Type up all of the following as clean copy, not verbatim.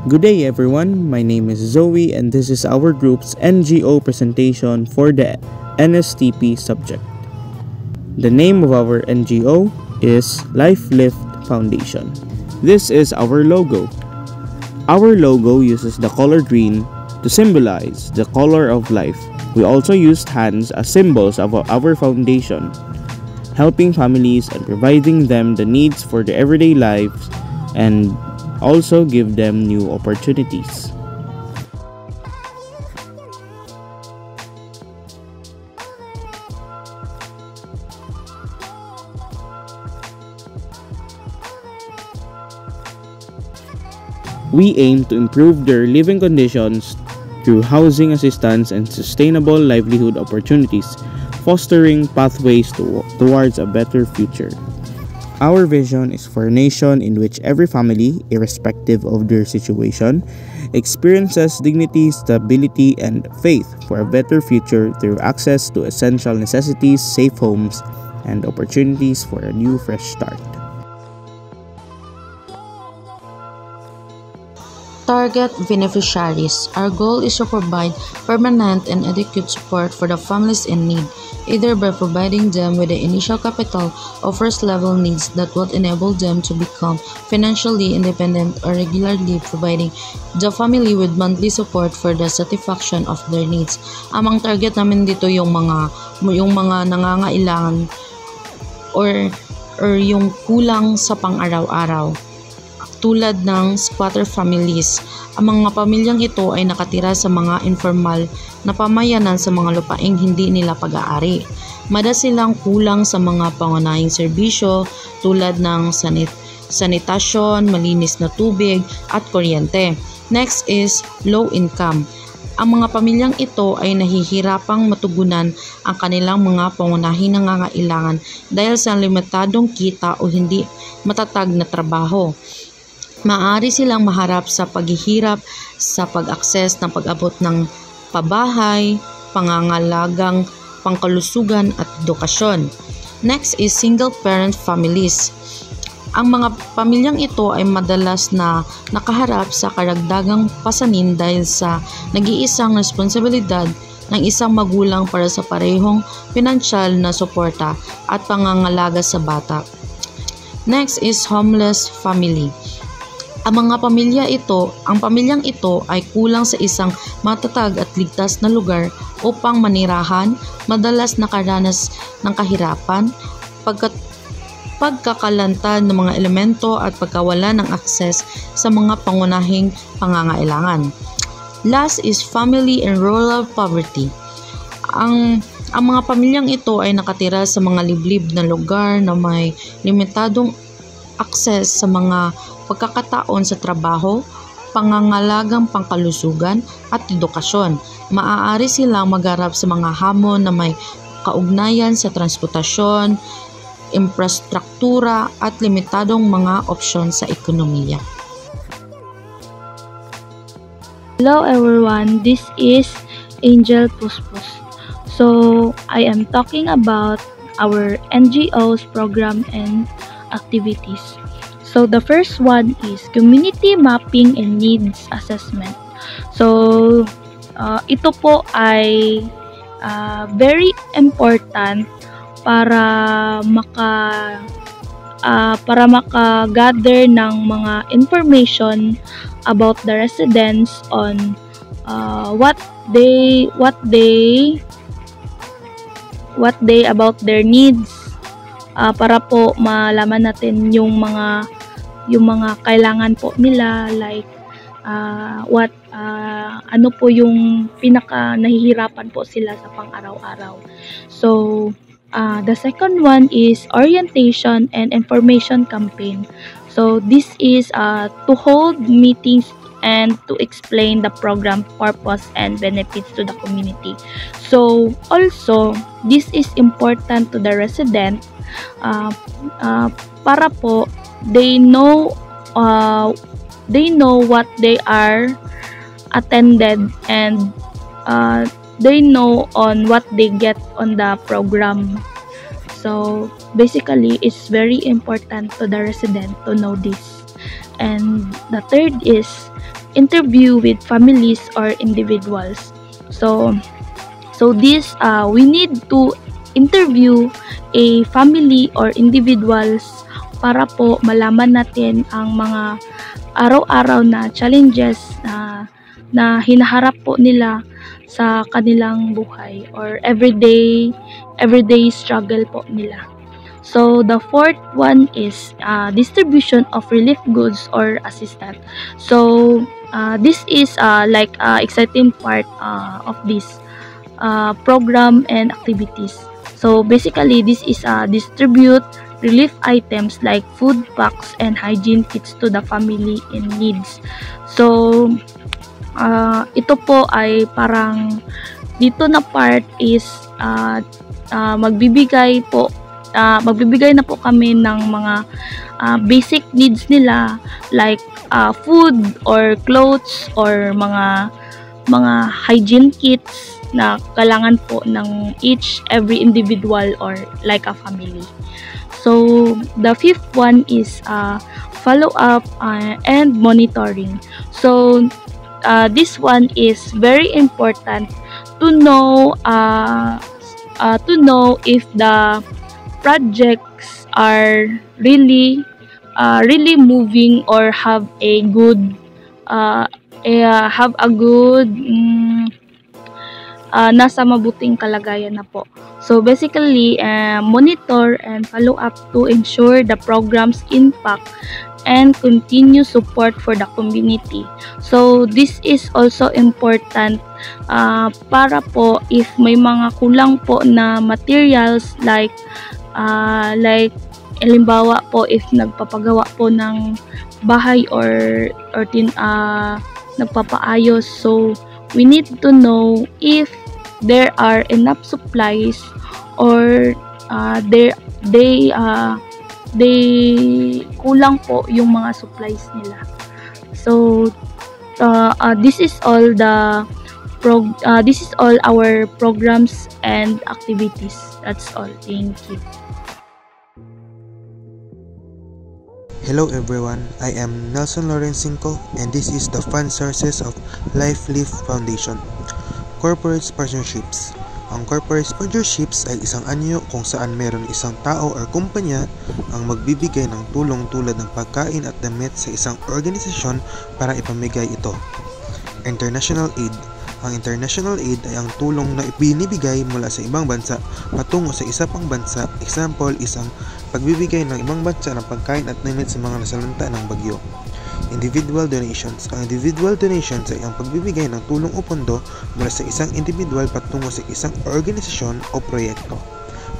Good day everyone, my name is Zoe and this is our group's NGO presentation for the NSTP subject. The name of our NGO is Life Lift Foundation. This is our logo. Our logo uses the color green to symbolize the color of life. We also used hands as symbols of our foundation, helping families and providing them the needs for their everyday lives and also give them new opportunities. We aim to improve their living conditions through housing assistance and sustainable livelihood opportunities, fostering pathways towards a better future. Our vision is for a nation in which every family, irrespective of their situation, experiences dignity, stability, and faith for a better future through access to essential necessities, safe homes, and opportunities for a new fresh start. Target beneficiaries. Our goal is to provide permanent and adequate support for the families in need, either by providing them with the initial capital or first-level needs that will enable them to become financially independent, or regularly providing the family with monthly support for the satisfaction of their needs. Amang target namin dito yung mga nangangailangan or yung kulang sa pang-araw-araw, tulad ng squatter families. Ang mga pamilyang ito ay nakatira sa mga informal na pamayanan sa mga lupaing hindi nila pag-aari. Madalas silang kulang sa mga pangunahing serbisyo tulad ng sanitasyon, malinis na tubig at kuryente. Next is low income. Ang mga pamilyang ito ay nahihirapang matugunan ang kanilang mga pangunahing nangangailangan dahil sa limitadong kita o hindi matatag na trabaho. Maaari silang maharap sa paghihirap sa pag-akses ng pag-abot ng pabahay, pangangalagang pangkalusugan at edukasyon. Next is single-parent families. Ang mga pamilyang ito ay madalas na nakaharap sa karagdagang pasanin dahil sa nag-iisang responsibilidad ng isang magulang para sa parehong pinansyal na suporta at pangangalaga sa bata. Next is homeless family. Ang pamilyang ito ay kulang sa isang matatag at ligtas na lugar upang manirahan, madalas nakaranas ng kahirapan, pagkakalanta ng mga elemento at pagkawala ng akses sa mga pangunahing pangangailangan. Last is family and rural poverty. Ang mga pamilyang ito ay nakatira sa mga liblib na lugar na may limitadong akses sa mga pagkakataon sa trabaho, pangangalagang pangkalusugan at edukasyon. Maaari silang magharap sa mga hamon na may kaugnayan sa transportasyon, infrastruktura at limitadong mga opsyon sa ekonomiya. Hello everyone, this is Angel Puspos. So, I am talking about our NGO's program and activities. So the first one is community mapping and needs assessment. So ito po ay very important para maka-gather ng mga information about the residents on what they about their needs, para po malaman natin yung mga kailangan po nila, like ano po yung pinaka nahihirapan po sila sa pang-araw-araw. So the second one is orientation and information campaign. So this is to hold meetings and to explain the program purpose and benefits to the community. So also this is important to the resident para po they know what they are attended, and they know on what they get on the program. So basically it's very important to the resident to know this. And the third is interview with families or individuals. So this we need to interview a family or individuals para po malaman natin ang mga araw-araw na challenges na hinaharap po nila sa kanilang buhay or everyday struggle po nila. So the fourth one is distribution of relief goods or assistance. So this is like exciting part of this program and activities. So basically this is distribute relief items like food packs and hygiene kits to the family in needs. So ito po ay parang dito na part is magbibigay na po kami ng mga basic needs nila like food or clothes or mga hygiene kits na kailangan po ng every individual or like a family. So the fifth one is follow up and monitoring. So this one is very important to know if the projects are really moving or have a good nasa mabuting kalagayan na po. So basically monitor and follow up to ensure the program's impact and continue support for the community. So this is also important para po if may mga kulang po na materials like halimbawa po if nagpapagawa po ng bahay or nagpapaayos, so we need to know if there are enough supplies or they kulang po yung mga supplies nila. So this is all our programs and activities. That's all. Thank you. Hello everyone, I am Nelson Lorenzinco and this is the fund sources of LifeLift Foundation. Corporate Partnerships. Ang corporate partnerships ay isang anyo kung saan meron isang tao o kumpanya ang magbibigay ng tulong tulad ng pagkain at damit sa isang organisasyon para ipamigay ito. International Aid. Ang international aid ay ang tulong na ibinibigay mula sa ibang bansa patungo sa isa pang bansa. Example is ang pagbibigay ng ibang bansa ng pagkain at damit sa mga nasalanta ng bagyo. Individual donations. Ang individual donations ay ang pagbibigay ng tulong o pondo mula sa isang individual patungo sa isang organisasyon o proyekto.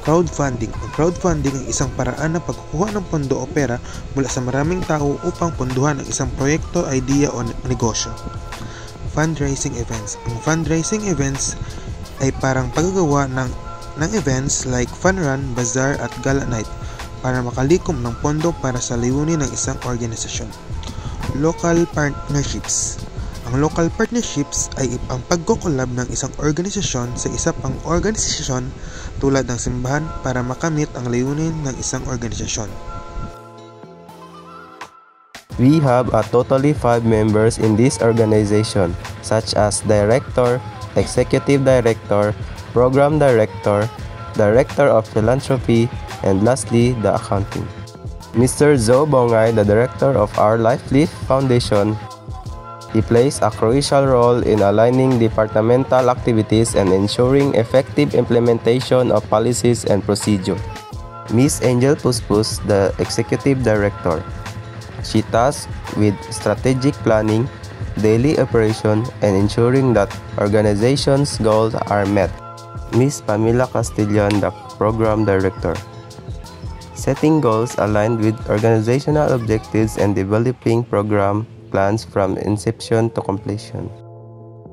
Crowdfunding. Ang crowdfunding ay isang paraan ng pagkukuha ng pondo o pera mula sa maraming tao upang pondohan ang isang proyekto, idea o negosyo. Fundraising events. Ang fundraising events ay parang paggagawa ng events like fun run, bazaar at gala night para makalikom ng pondo para sa layunin ng isang organisasyon. Local partnerships. Ang local partnerships ay ang pagko-collab ng isang organisasyon sa isa pang organisasyon tulad ng simbahan para makamit ang layunin ng isang organisasyon. We have a totally 5 members in this organization, such as Director, Executive Director, Program Director, Director of Philanthropy, and lastly, the Accounting. Mr. Zo Bongay, the Director of our LifeLift Foundation, he plays a crucial role in aligning departmental activities and ensuring effective implementation of policies and procedure. Ms. Angel Puspus, the Executive Director. She tasks with strategic planning, daily operation, and ensuring that organization's goals are met. Ms. Pamela Castillan, the Program Director. Setting goals aligned with organizational objectives and developing program plans from inception to completion.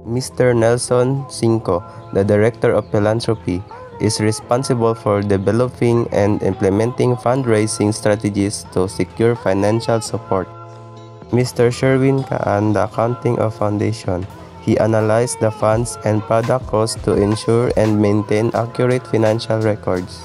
Mr. Nelson Cinco, the Director of Philanthropy, is responsible for developing and implementing fundraising strategies to secure financial support. Mr. Sherwin Kaan, the Accounting of Foundation. He analyzed the funds and product costs to ensure and maintain accurate financial records.